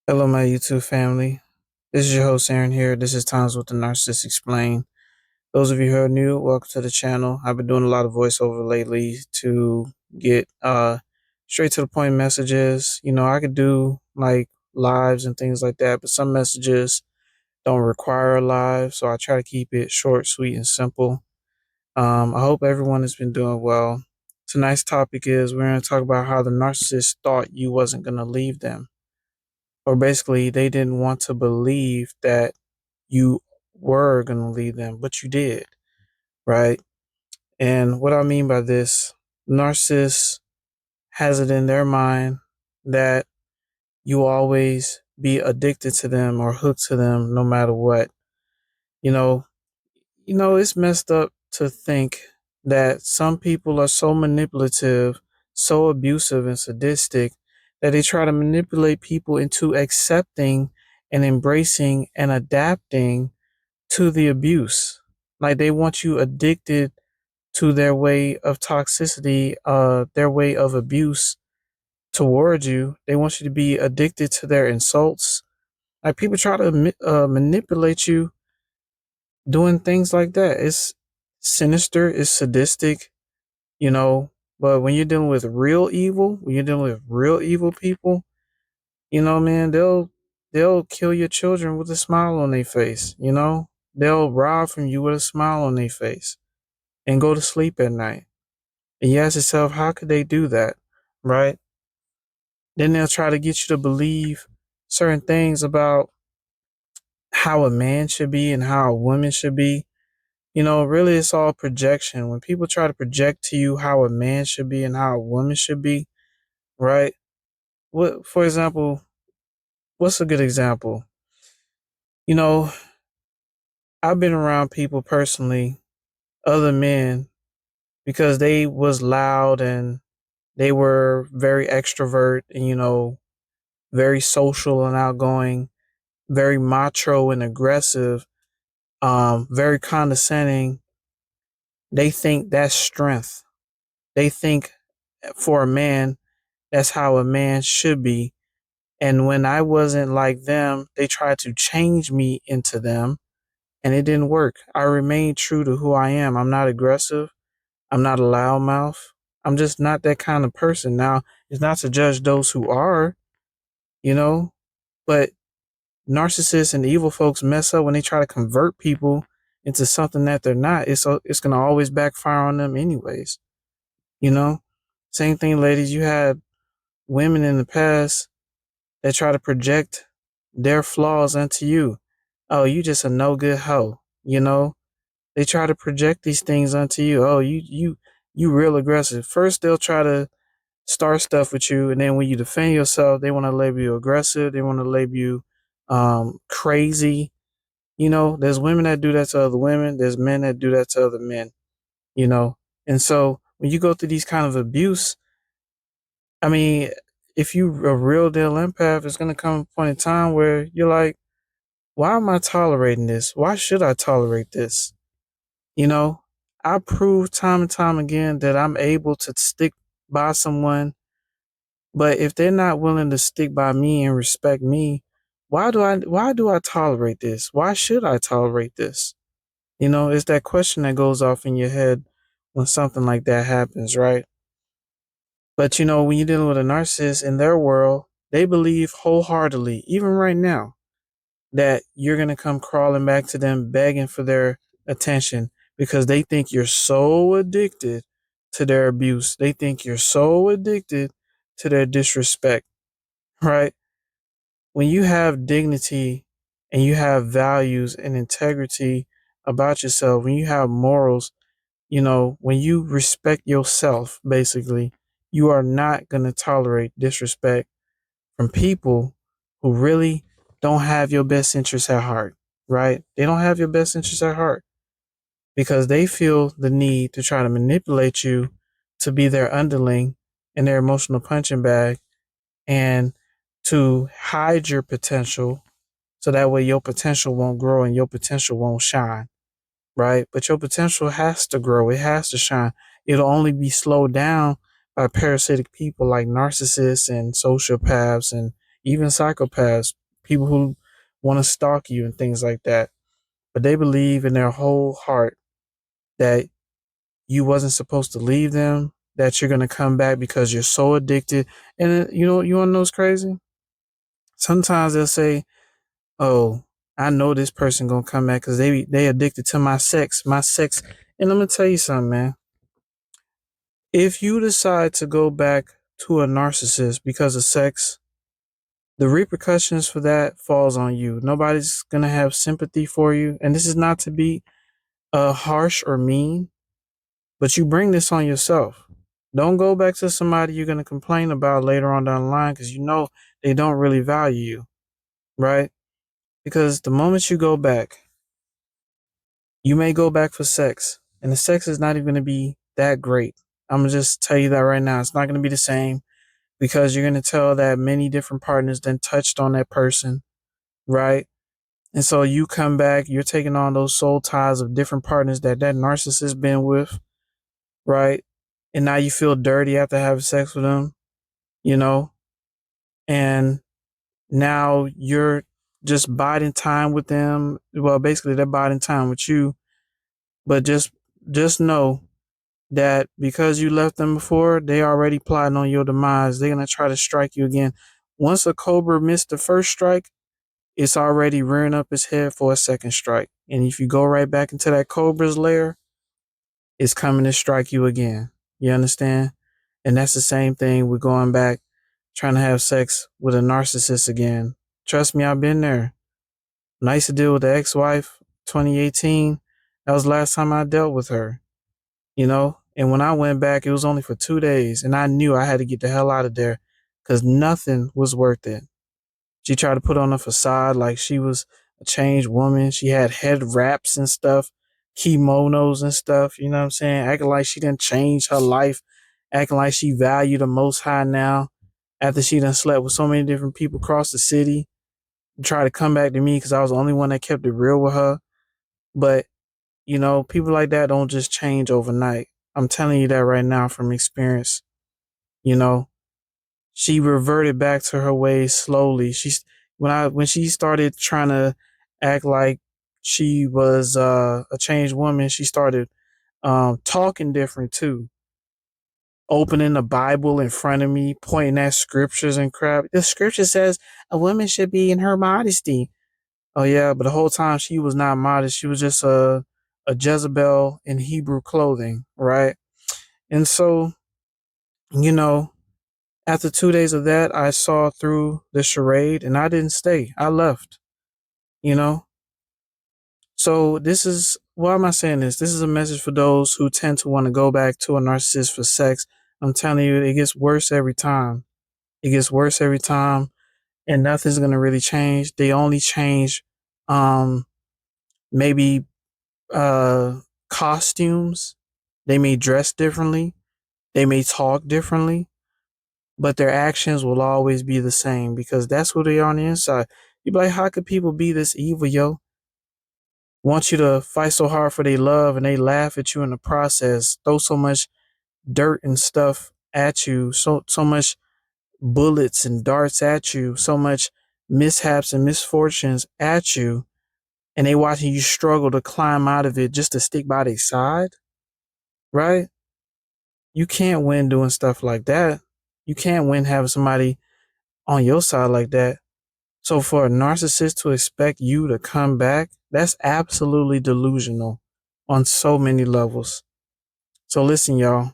Hello, my YouTube family. This is your host, Aaron here. This is Times with the Narcissist Explained. Those of you who are new, welcome to the channel. I've been doing a lot of voiceover lately to get straight to the point messages. I could do like lives and things like that, but some messages don't require a live, so I try to keep it short, sweet, and simple. I hope everyone has been doing well. Tonight's topic is we're going to talk about how the narcissist thought you wasn't going to leave them, or basically they didn't want to believe that you were going to leave them, but you did, right? And what I mean by this, narcissists has it in their mind that you will always be addicted to them or hooked to them no matter what. You know, it's messed up to think that some people are so manipulative, so abusive and sadistic that they try to manipulate people into accepting and embracing and adapting to the abuse. Like they want you addicted to their way of toxicity, their way of abuse towards you. They want you to be addicted to their insults. Like people try to manipulate you doing things like that. It's sinister, it's sadistic, you know. But when you're dealing with real evil, when you're dealing with real evil people, man, they'll kill your children with a smile on their face. They'll rob from you with a smile on their face and go to sleep at night. And you ask yourself, how could they do that, right? Then they'll try to get you to believe certain things about how a man should be and how a woman should be. Really, it's all projection. When people try to project to you how a man should be and how a woman should be, right? For example, what's a good example? You know, I've been around people personally, other men, because they was loud and they were very extrovert and, very social and outgoing, very macho and aggressive, very condescending. They think that's strength. They think for a man, that's how a man should be. And when I wasn't like them, they tried to change me into them and it didn't work. I remained true to who I am. I'm not aggressive. I'm not a loudmouth. I'm just not that kind of person. Now, it's not to judge those who are, you know, but narcissists and evil folks mess up when they try to convert people into something that they're not. It's going to always backfire on them anyways. You know, same thing, ladies. You had women in the past that try to project their flaws onto you. Oh, you just a no good hoe. They try to project these things onto you. Oh, you real aggressive. First, they'll try to start stuff with you, and then when you defend yourself, they want to label you aggressive. They want to label you crazy. There's women that do that to other women. There's men that do that to other men. You know, and so when you go through these kind of abuse, I mean, if you a real deal empath, it's gonna come a point in time where you're like, why am I tolerating this? Why should I tolerate this? You know, I prove time and time again that I'm able to stick by someone, but if they're not willing to stick by me and respect me, why do I tolerate this? Why should I tolerate this? It's that question that goes off in your head when something like that happens, right? But when you're dealing with a narcissist in their world, they believe wholeheartedly, even right now, that you're going to come crawling back to them begging for their attention because they think you're so addicted to their abuse. They think you're so addicted to their disrespect, right? When you have dignity and you have values and integrity about yourself, when you have morals, when you respect yourself, basically, you are not going to tolerate disrespect from people who really don't have your best interests at heart, right? They don't have your best interests at heart because they feel the need to try to manipulate you to be their underling and their emotional punching bag and to hide your potential so that way your potential won't grow and your potential won't shine, right? But your potential has to grow, it has to shine. It'll only be slowed down by parasitic people like narcissists and sociopaths and even psychopaths, people who want to stalk you and things like that. But they believe in their whole heart that you wasn't supposed to leave them, that you're gonna come back because you're so addicted. And you wanna know what's crazy? Sometimes they'll say, "Oh, I know this person gonna come back because they addicted to my sex." And I'm gonna tell you something, man. If you decide to go back to a narcissist because of sex, the repercussions for that falls on you. Nobody's gonna have sympathy for you, and this is not to be harsh or mean, but you bring this on yourself. Don't go back to somebody you're gonna complain about later on down the line because you know they don't really value you, right? Because the moment you go back, you may go back for sex, and the sex is not even gonna be that great. I'm gonna just tell you that right now. It's not gonna be the same because you're gonna tell that many different partners then touched on that person, right? And so you come back, you're taking on those soul ties of different partners that narcissist been with, right? And now you feel dirty after having sex with them, you know, and now you're just biding time with them. Well, basically they're biding time with you, but just know that because you left them before, they already plotting on your demise. They're gonna try to strike you again. Once a cobra missed the first strike, it's already rearing up its head for a second strike. And if you go right back into that cobra's lair, it's coming to strike you again. You understand? And that's the same thing with going back, trying to have sex with a narcissist again. Trust me, I've been there. When I used to deal with the ex-wife, 2018, that was the last time I dealt with her, you know? And when I went back, it was only for 2 days. And I knew I had to get the hell out of there because nothing was worth it. She tried to put on a facade like she was a changed woman. She had head wraps and stuff, kimonos and stuff, you know what I'm saying? Acting like she didn't change her life, acting like she valued the most high now after she done slept with so many different people across the city. Try to come back to me because I was the only one that kept it real with her. But, people like that don't just change overnight. I'm telling you that right now from experience, you know. She reverted back to her ways slowly. When she started trying to act like she was a changed woman, she started talking different too. Opening the Bible in front of me, pointing at scriptures and crap. The scripture says a woman should be in her modesty. Oh yeah, but the whole time she was not modest. She was just a Jezebel in Hebrew clothing, right? And so, you know, after 2 days of that, I saw through the charade and I didn't stay. I left, you know? So why am I saying this? This is a message for those who tend to want to go back to a narcissist for sex. I'm telling you, it gets worse every time. It gets worse every time and nothing's going to really change. They only change, maybe, costumes. They may dress differently. They may talk differently, but their actions will always be the same because that's who they are on the inside. You be like, how could people be this evil, yo? Want you to fight so hard for their love and they laugh at you in the process, throw so much dirt and stuff at you, so much bullets and darts at you, so much mishaps and misfortunes at you, and they watching you struggle to climb out of it just to stick by their side, right? You can't win doing stuff like that. You can't win having somebody on your side like that. So for a narcissist to expect you to come back, that's absolutely delusional on so many levels. So listen, y'all.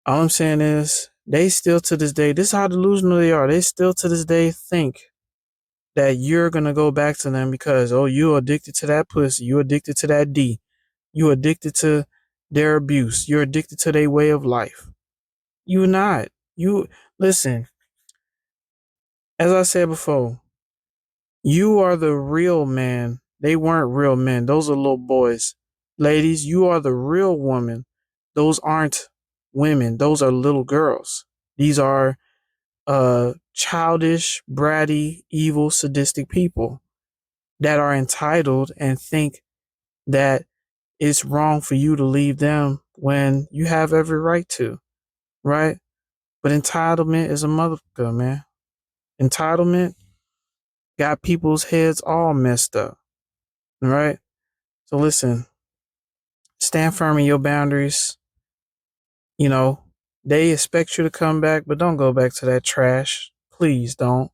All I'm saying is they still to this day, this is how delusional they are. They still to this day think that you're gonna go back to them because, oh, you're addicted to that pussy, you're addicted to that D, you're addicted to their abuse, you're addicted to their way of life. You're not. You listen, as I said before, you are the real man. They weren't real men. Those are little boys. Ladies, you are the real woman. Those aren't women. Those are little girls. These are childish, bratty, evil, sadistic people that are entitled and think that it's wrong for you to leave them when you have every right to, right? But entitlement is a motherfucker, man. Entitlement got people's heads all messed up. All right. So listen, stand firm in your boundaries. You know, they expect you to come back, but don't go back to that trash. Please don't.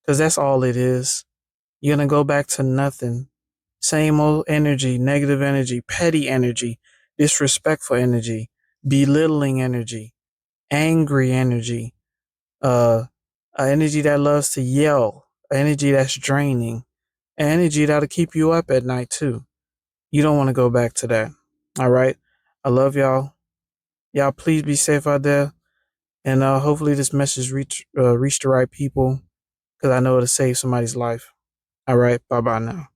Because that's all it is. You're going to go back to nothing. Same old energy, negative energy, petty energy, disrespectful energy, belittling energy, angry energy, energy that loves to yell, energy that's draining, energy that'll keep you up at night too. You don't want to go back to that. All right. I love y'all. Y'all please be safe out there. And hopefully this message reach the right people because I know it'll save somebody's life. All right. Bye bye now.